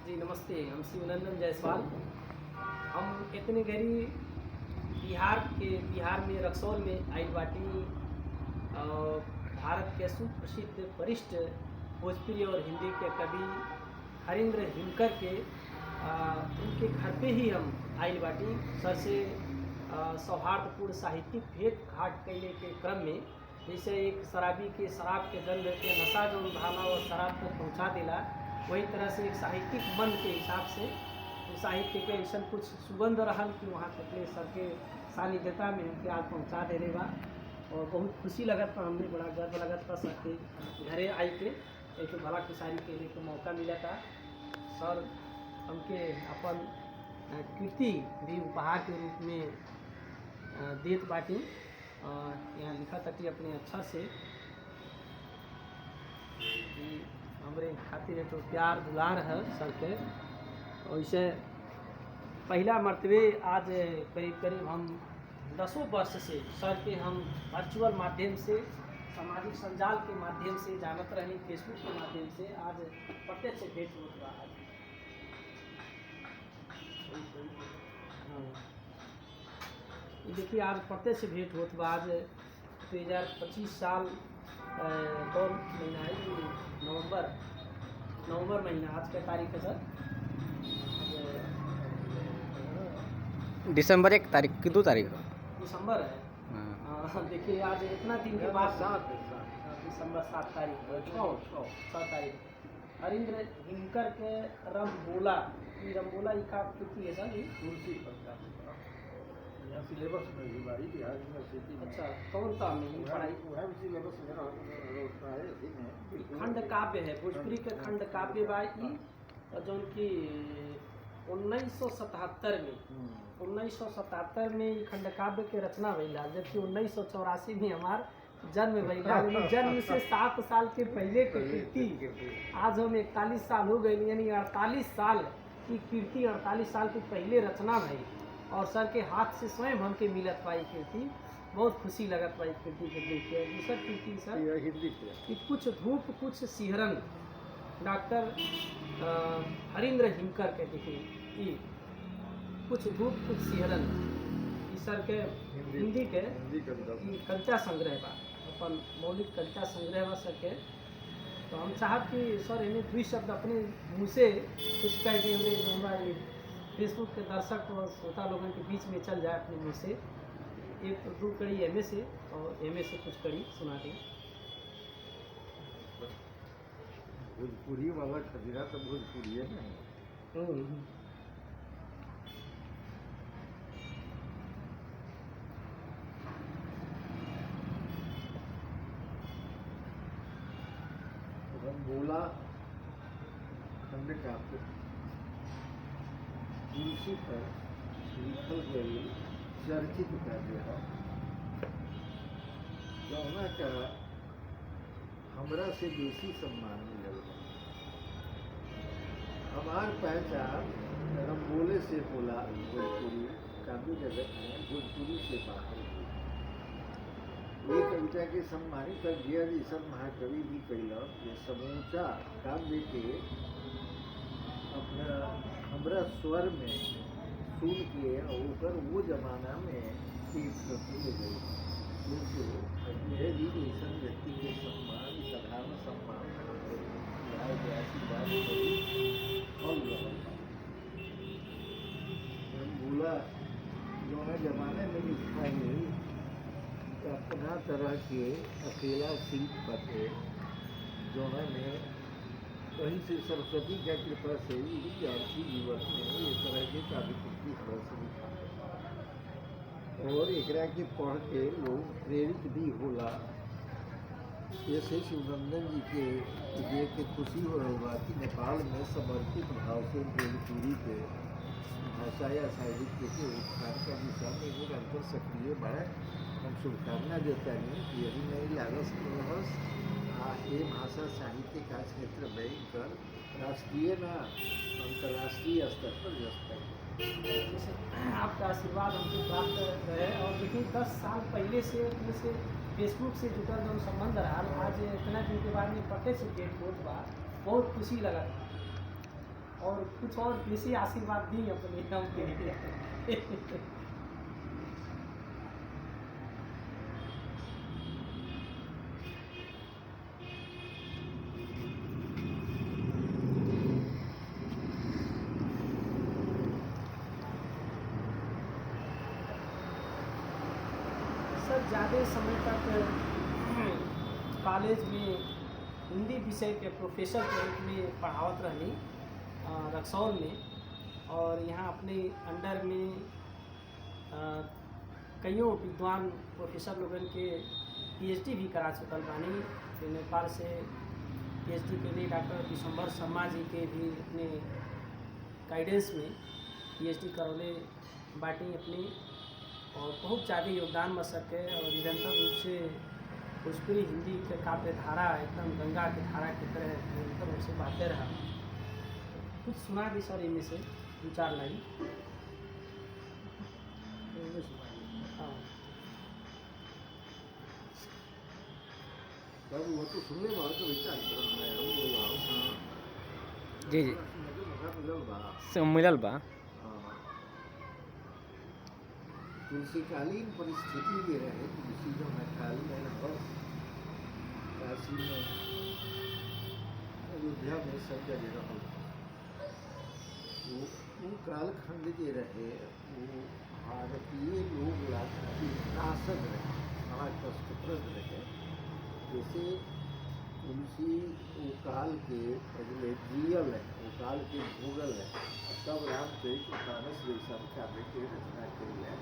जी नमस्ते, हम शिवनंदन जायसवाल। हम इतने घड़ी बिहार में रक्सौल में आइल बाटी। भारत के सुप्रसिद्ध वरिष्ठ भोजपुरी और हिंदी के कवि हरींद्र हिमकर के उनके घर पे ही हम आइल बाटी। सर से सौहार्दपूर्ण साहित्यिक भेंट घाट कैले के क्रम में जैसे एक शराबी के शराब के गंध के नशा जो भाला और शराब तक पहुँचा देला, वही तरह से एक साहित्यिक मन के हिसाब से साहित्य के ऐसा कुछ सुगंध रहल कि वहाँ तक सर के सानिध्यता में उनके आज पहुँचा दे बा। और बहुत खुशी लगत था, हमने बड़ा गर्व लगत था सर के घरे आई के एक भला खुशारी के के मौका मिला था। सर हमके अपन कृति भी उपहार के रूप में देत बाटी। यहाँ लिखा था कि अपने अक्षर से हमरे खातिर तो प्यार दुलार है सर के। वैसे पहला मर्तबे आज करीब करीब हम 10 वर्ष से सर के हम वर्चुअल माध्यम से सामाजिक संजाल के माध्यम से जानत रही, फेसबुक के माध्यम से आज प्रत्यक्ष भेंट होत बा। देखिए आज प्रत्यक्ष भेंट होत बा। आज 2025 साल कौन महीना है? नवंबर महीना। आज क्या तारीख है सर? दिसंबर 1 तारीख की 2 तारीख है। दिसंबर है। देखिए आज इतना दिन के बाद दिसंबर 7 तारीख 6 तारीख हरींद्र हिमकर के रमबोला का कृति है सर। तुलसी पत्ता यहाँ सिलेबस में भी भाई बिहार यूनिवर्सिटी में। अच्छा, कौन सा में पढ़ाई? वह भी सिलेबस में होता है इसी में। खंड काव्य है, भोजपुरी के खंड काव्य बा ई जो कि 1977 में ये खंड काव्य के रचना भैला, जबकि 1984 में हमार जन्म भैला। जन्म से 7 साल के पहले के कीर्ति आज हम 41 साल हो गए, यानी 48 साल की कीर्ति 48 साल के पहले रचना भाई। और सर के हाथ से स्वयं हमके मिलत पाई कीर्ति, बहुत खुशी लगत पाई कीर्ति के देख के। दूसरा कीर्ति सर हिंदी कि कुछ धूप कुछ सिहरन, डॉक्टर हरींद्र हिमकर के देखिए कुछ धूप कुछ सिहरन सर के हिंदी के कविता संग्रह बा, अपन मौलिक कविता संग्रह बा सर के। तो हम चाहत कि सर इन्हें 2 शब्द अपने मुँह से कुछ कह के हमारे फेसबुक के दर्शक और श्रोता लोगों के बीच में चल जाए अपने मुँह से। 1-2 कड़ी एम ए से और एम ए से कुछ कड़ी सुना दें। भोजपुरी वाला खजीरा तो भोजपुरी है नहीं। रमबोला खंड काव्य तुलसी पर लिखल गई चर्चित काव्य है, जौना का हमरा से बेसी सम्मान मिलल है। हमार पहचान रमबोले से होला। भोजपुरी काव्य जगत में भोजपुरी से बाहर हुई। ये कविता के सम्मानित कर दिया जैसा महाकवि भी कैला कि समूचा काव्य के अपना हमरा स्वर में सुन के होकर वो जमाना में पेश करते ले गई। जैसे यह भी ऐसा व्यक्ति के सम्मान साधारण सम्मान आशीर्वाद बोला जो है जमाने में लिखा है अपना तरह के अकेला शिल्प बटे जो है कहीं से सरस्वती की कृपा से विद्यार्थी जीवन में इस तरह के काव्य कृति हमरा से लिखा और एकरा के पढ़ के लोग प्रेरित भी होला। जैसे शिवनंदन जी के देख के खुशी हो रहा बा कि नेपाल में समर्पित भाव से भोजपुरी के भाषा या साहित्य के उत्थान का दिशा में निरंतर सक्रिय बढ़े। हम शुभकामना देता नहीं कि यही नहीं लागस रहस ये भाषा साहित्य का क्षेत्र में कर राष्ट्रीय न अंतर्राष्ट्रीय स्तर पर जैसे आपका आशीर्वाद हमको प्राप्त रहे। और देखिए 10 साल पहले से अपने से फेसबुक से जुटल जो संबंध रहा, आज इतना दिन के बाद में प्रत्यक्ष भेंट होत बा, बहुत खुशी लगा। और कुछ और कृषि आशीर्वाद दी अपने हम के लिए। सर ज़्यादा समय तक कॉलेज में हिंदी विषय के प्रोफेसर के रूप में पढ़ावत रहनी रक्सौल में, और यहाँ अपने अंडर में कईयों विद्वान प्रोफेसर लोगन के पीएचडी भी करा चुकल बानी। तो नेपाल से पीएचडी के लिए डॉक्टर विशंबर शर्मा जी के भी अपने गाइडेंस में पीएचडी करौले बाटी अपनी, और बहुत ज़्यादा योगदान में सके और निरंतर रूप से भोजपुरी हिंदी के काव्य धारा एकदम गंगा की धारा की तरह निरंतर रूप से बहते रहा। कुछ सुना दी सर इनमें से 2-4 लाइन। हाँ तब वो तो सुनने वाला तो विचार कर मैं हूँ जी जी मिलल बा। मिलल बा। तुलसीकालीन परिस्थिति ये रहे, तुलसी जो मैं काली मैंने बस काशी में अयोध्या में सब जगह रहो, वो कालखंड के रहे, वो भारतीय लोग शासक रहे, बड़ा कष्टप्रद रहे। जैसे तुलसी वो काल के पहले जियल है, वो काल के भूगल है, तब रामचरित मानस जैसा काव्य के रचना करी है।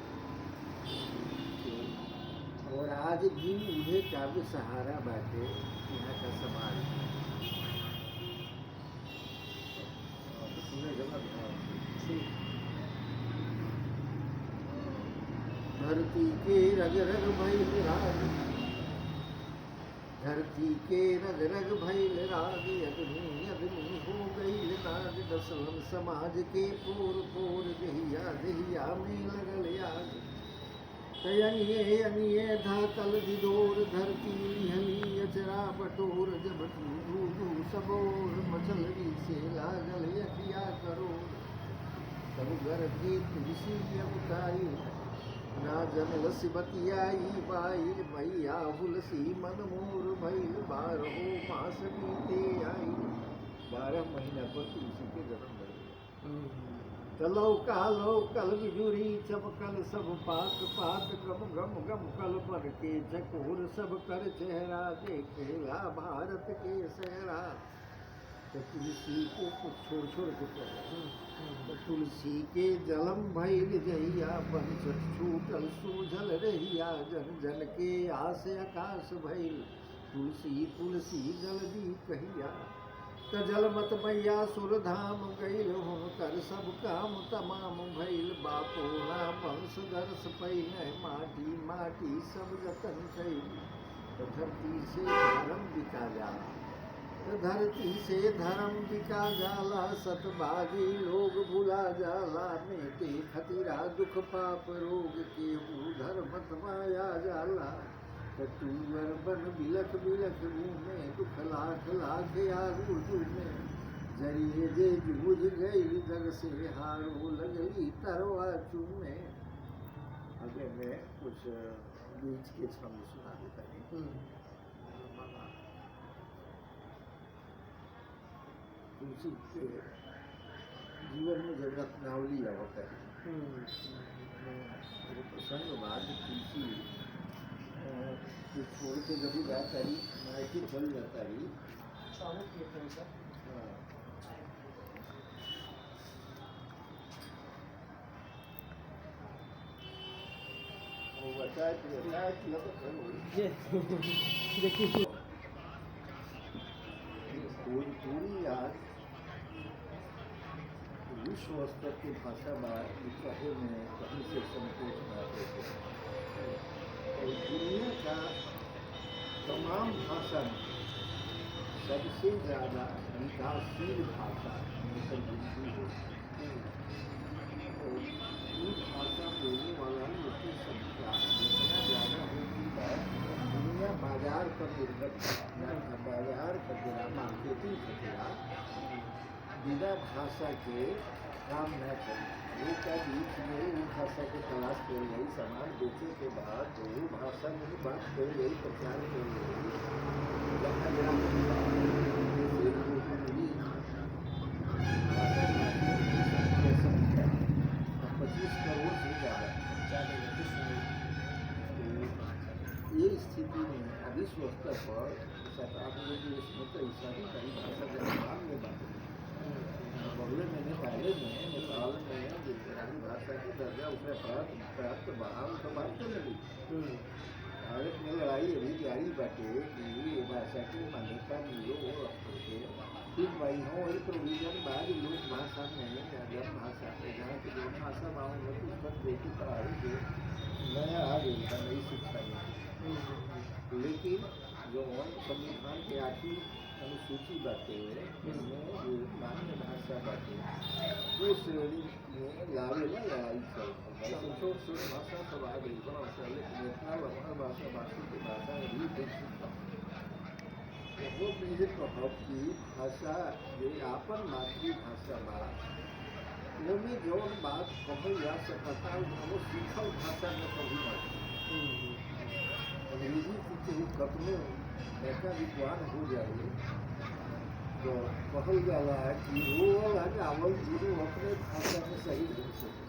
और आज भी उन्हें काव्य सहारा बाटे यहाँ का समाज। सुने जमा धरती के रग रग भइल राग, धरती के रग रग भइल राग, अग्नि अग्नि हो गई नाग, दसवन समाज के पोर पोर दहिया दहिया में लगल आग। तयनिये अनिये धातल दिदोर, धरती निहली अचरा बटोर, जब धू धू सबोर, मचलरी से लागल यकिया करोड़। तब घर की तुलसी अबुताई, ना जनल सिबतियाई बाई, भैया हुलसी मन मोर भइल, 12 मास बीते आई। 12 महीना पर तुलसी के जन्म भइल। चलो कालो कल बिजुरी चमकल, सब पात पात गम गम गम कल पर के चकोर, सब कर चेहरा देखेला भारत के सहरा। तो तुलसी को कुछ छोड़ छोड़ के पढ़े। तो तुलसी के जलम भइल जहिया, पंचट छूटल सूझल रहिया, जन जन के आस आकाश भइल, तुलसी तुलसी जल्दी कहिया। जल मत मैया सुरधाम गईल, हुनकर सब काम तमाम भइल, बापोला वंश दर्श पहिले, माटी माटी सब जतन कईल। तो धरती से धर्म बिका जाला, तो धरती से धर्म बिका जाला, सतबागी लोग भुला जाला, मेटे खतिरा दुख पाप रोग, केहू धर्म माया जाला। टूअर बन बिलख बिलख घूमे, दुख लाख लाख आगू में, जरिए जे जूझ गई जग से हारो, लगली तरवा चूमे। अगर मैं कुछ बीच के छंद सुना देता हूँ। तुलसी के जीवन में जब रत्नावली होता है, प्रसंग बाद तुलसी छोड़ के जब जाता ही मायके चल जाता ही, वो बताए देखिए पूरी आज विश्व स्तर की भाषा कहे में कहीं से संकोच बनाते थे। और दुनिया का तमाम भाषा में सबसे ज़्यादा विकासशील भाषा हिंदी होती है। और ये भाषा बोलने वाला लोगों की संख्या जितना ज़्यादा होती है, दुनिया बाजार पर निर्भर है। बाजार का गिरा, मार्केटिंग का गिरा, बिना भाषा के काम न करें। वो का बीच में वो भाषा के तलाश कर गई, सामान बेचे के बाद तो वो भाषा में ही बात कर गई, प्रचार कर गई। जहाँ जहाँ जैसे भोजपुरी भाषा की संख्या 25 करोड़ से ज़्यादा ये स्थिति में विश्व स्तर पर सरकार ने जो इसमें तो ऐसा ही कई भाषा के निर्माण में बात बगले में नेपाल में गुजराती भाषा की दर्जा उसे प्राप्त बाहर तो बात कर लगी। भारत में लड़ाई अभी जारी बाटे कि ये भाषा की मान्यता मिलो के फिर भाई हो वही प्रोविजन बाद लोक भाषा में जन भाषा में जहाँ की जो भाषा माओ में कुछ बन बेटी पढ़ाई के नया आ गई था नई शिक्षा में। लेकिन जो संविधान के 8वीं अनुसूची बातें इनमें जो मान्य भाषा बातें वो श्रेणी में लावे ना लड़ाई चल छोट छोट भाषा सब आ गई बड़ा सा, लेकिन इतना लंबा भाषा भाषी की भाषा भी विकसित वो मुझे कहब की भाषा जो आपन मातृभाषा बा में जौन बात कहल जा सकता वो सीखल भाषा में कभी नहीं। अंग्रेजी की कतने ऐसा विद्वान हो जाए तो कहल जाला कि वो आवल गुरु अपने भाषा में सही हो सके,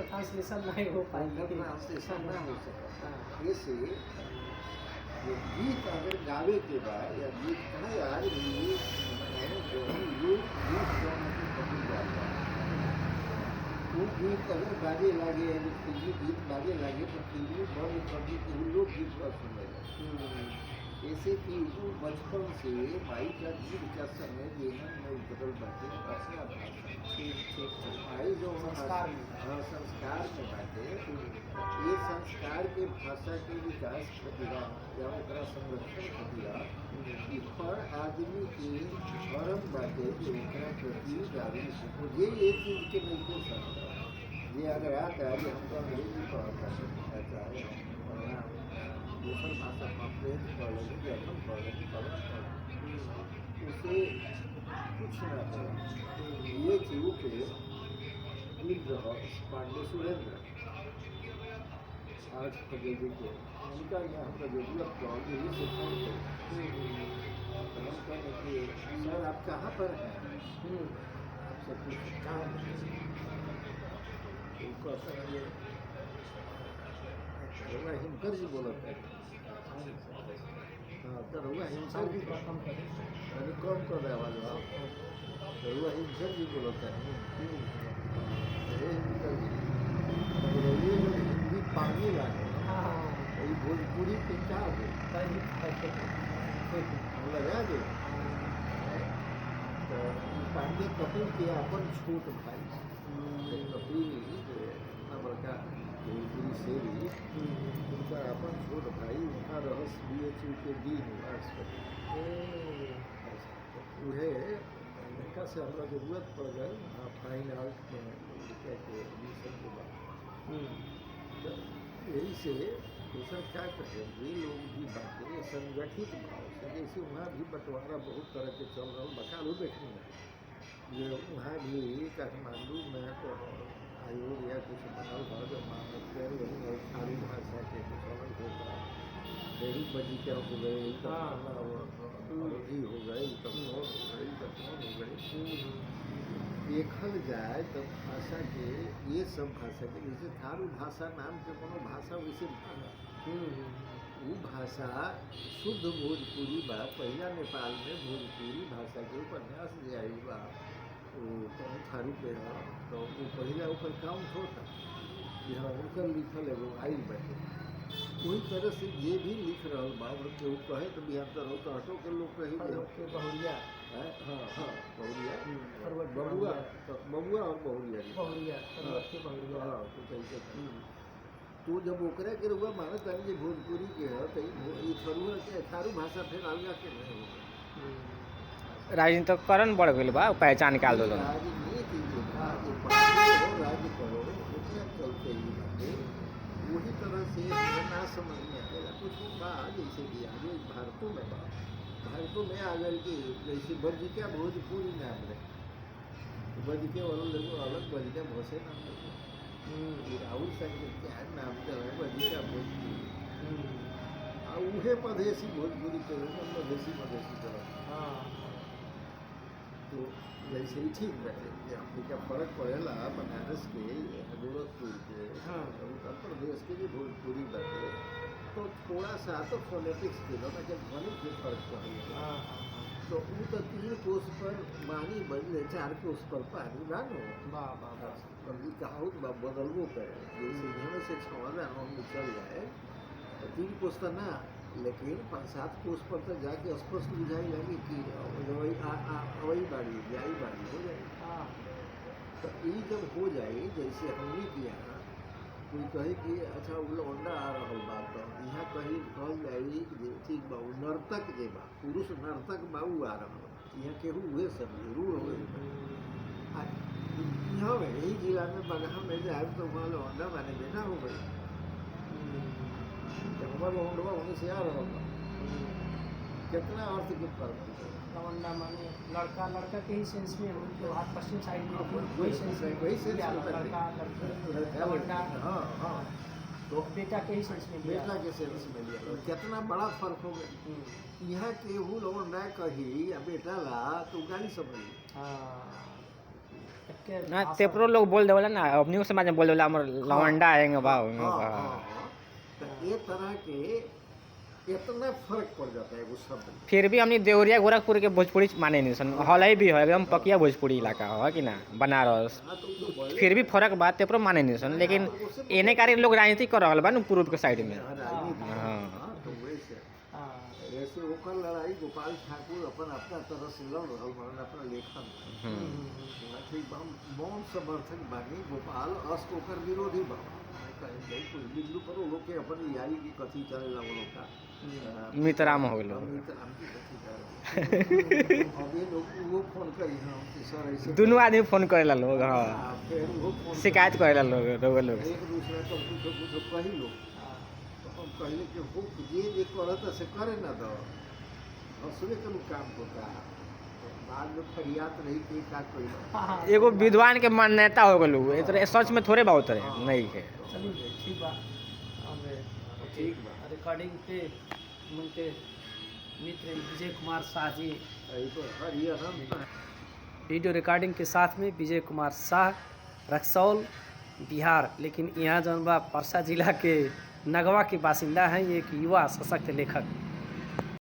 ट्रांसलेशन नहीं हो पाएगा, ट्रांसलेशन ना हो सका। ऐसे जो गीत अगर गावे के बाद या गीत कहा यार जो लोग गीत कभी जाता वो गीत अगर बाजे लागे या फिल्मी गीत बाजे लागे तो फिल्मी बंद कर दी कि लोग गीत पर सुने। ऐसे कि वो बचपन से भाई का गीत का समय जीवन में बदल बाटे भाषा भाई जो संस्कार में बाटे ये संस्कार के भाषा के विकास खतिरा या ओकरा संरक्षण खतिरा हर आदमी के धर्म बाटे जो ओकरा प्रति जागरूक हो। ये एक चीज के नहीं सकता ये अगर आता है कि हमको अंग्रेजी पढ़ता है दूसरी भाषा कॉम्प्लेक्स पढ़ लेंगे जर्मन पढ़ लेंगे उसे कुछ ना हो। ये चीज़ों के पांडे सुरेंद्र आज खगेजी के उनका यहाँ पर जरूरत पड़ेगी ये से फोन करने के सर आप कहाँ पर हैं आपसे कुछ काम उनको समझिए हिमकर जी बोला था। हाँ तो रुआ हिमकर जी कम कर रहे आवाज रुआ हिमकर जी बोला था। हिंदी पानी लागे वही भोजपुरी के क्या लगा दे तो पांडे कपिल के अपन छोट भाई कपिल बड़का भोजपुरी से भी उनका अपन छोट भाई उनका रहस्य BHU के डीन उनका से हमरा जरूरत पड़ गई फाइन आर्ट में के एडमिशन के बाद यही से दूसरा क्या करें ये लोग भी बातें संगठित भाव से जैसे वहाँ भी बंटवारा बहुत तरह के चल रहा बकालू देखने में जो वहाँ भी काठमांडू में तो आयोग या कुछ बनल बा जो मानते हैं थारू भाषा के कुछ अलग होगा डेरी बजी क्या हो गए अवधि हो गए तमोर हो गई तत्मोर हो गई देखल जाए तो भाषा के ये सब भाषा के जैसे थारू भाषा नाम के कोनो भाषा वैसे वो भाषा शुद्ध भोजपुरी बा। पहला नेपाल में भोजपुरी भाषा के उपन्यास जे आई बा वो थारू पे तो वो पहला ऊपर काउंट होता यहाँ उनकर लिखल एगो आई बाटे वही तरह से ये भी लिख रहा बा केहू कहे तो बिहार तो हटो के लोग कही बहुरिया हाँ हाँ बहुरिया बबुआ बबुआ और बहुरिया हाँ तो कैसे तो जब ओकरा के रुआ मानत है कि भोजपुरी के है तो ये थरुआ के थारू भाषा फिर अलगा के नहीं होगा राजनीतिकरण बढ़ गई बा पहचान निकाल दो राजनीति जो था राज्य करो उसके चलते ही बातें वही तरह से ना समझ में आएगा कुछ बा जैसे कि आगे भारतों में बा भारतों में आ गए कि जैसे बजिका भोजपुरी नाम रहे, बजिके वालों लोग अलग बजिका भोसे नाम रहे, राहुल संग क्या नाम रहे बजिका भोजपुरी, और उहे मधेसी भोजपुरी के मधेसी तरह। हाँ तो जैसे ही ठीक रहे कि हमने क्या फर्क पड़ेला बनारस के गोरखपुर के हाँ। उत्तर प्रदेश के भी भोजपुरी बाटे, तो थोड़ा सा तो फोनेटिक्स के ना जब ध्वनि के फर्क पड़ेगा, हाँ तो वो तो 3 कोस पर मानी बदले 4 कोस पर पानी बानो वाह वाह वाह। कभी कहावत बदलबो करे, जैसे यहाँ से 6 हम चल जाए तो 3 कोस तो ना, लेकिन 5-7 कोस पर तो जाके स्पष्ट बुझाई लगी कि वही बाड़ी जाई बाड़ी हो जाए। हाँ तो ये जब हो जाए जैसे हमने किया, कोई कहे कि अच्छा वो लौंडा आ रहा बात तो यहाँ कहीं कहल जाए कि ठीक बा नर्तक जे बा पुरुष नर्तक बा उ आ रहा, यहाँ केहू हुए सब जरूर हो यहाँ में यही जिला में बगहा में जाए तो वहाँ लौंडा माने देना हो गई, हमारा लौंडवा होने से आ रहा बा, कितना अर्थ के फर्क है। लवंडा माने लड़का लड़का के ही सेंस में हम तो हाथ पश्चिम साइड में वही सेंस में वही सेंस या में लड़का लड़की लवंडा हाँ हाँ, तो बेटा के ही सेंस में लिया। बेटा के सेंस में लिया, और कितना बड़ा फर्क हो गया। यहाँ केहू लौंडा कही या बेटा ला तो गाली समझी, ना तेपरो लोग बोल देवला ना, अपनी समाज में बोल देवला हमर लवंडा आएंगे बा तो ये तरह के इतना फर्क पड़ जाता है वो शब्द। फिर भी हमनी देवरिया गोरखपुर के भोजपुरी माने नहीं सन, हॉलई भी है एकदम पकिया भोजपुरी इलाका है कि ना बनारस, हाँ, तो जो बोले फिर भी फर्क बात तेपरो माने नहीं सन, लेकिन एने कार्य लोग राजनीति कर रहा बा न पूर्व के साइड में। राजनीति, हाँ। हाँ, तो वैसे ओकर लड़ाई गोपाल ठाकुर अपन अपना तरह से लड़ रहा मन अपना लेखन ठीक बा, मौन समर्थक बानी गोपाल अस ओकर विरोधी बा, कोई बिल्लू पर लोग के अपन यारी की कथी चलेला वो लोग का मितराम हो गेलो, मितराम की कथी करे अबे लोग वो फोन करी हम कि सर ऐसे दोनों आदमी फोन करेला लोग, हाँ फिर वो फोन शिकायत करेला लोग लोग एक दूसरे को कुछ कही लो, तो हम कहले कि वो ये करत से करे ना दो और सुने के काम होता बाद में फरियाद रही कि का कोई एगो विद्वान के मान्यता हो गेलू, इतरे सच में थोड़े बहुत रहे नहीं है। चलिए ठीक बा, ठीक बा, रिकॉर्डिंग पे उनके मित्र विजय कुमार शाह जी, यही तो हरियर वीडियो रिकॉर्डिंग के साथ में विजय कुमार शाह रक्सौल बिहार, लेकिन यहाँ जौन बा परसा जिला के नगवा के बासिंदा हैं, एक युवा सशक्त लेखक।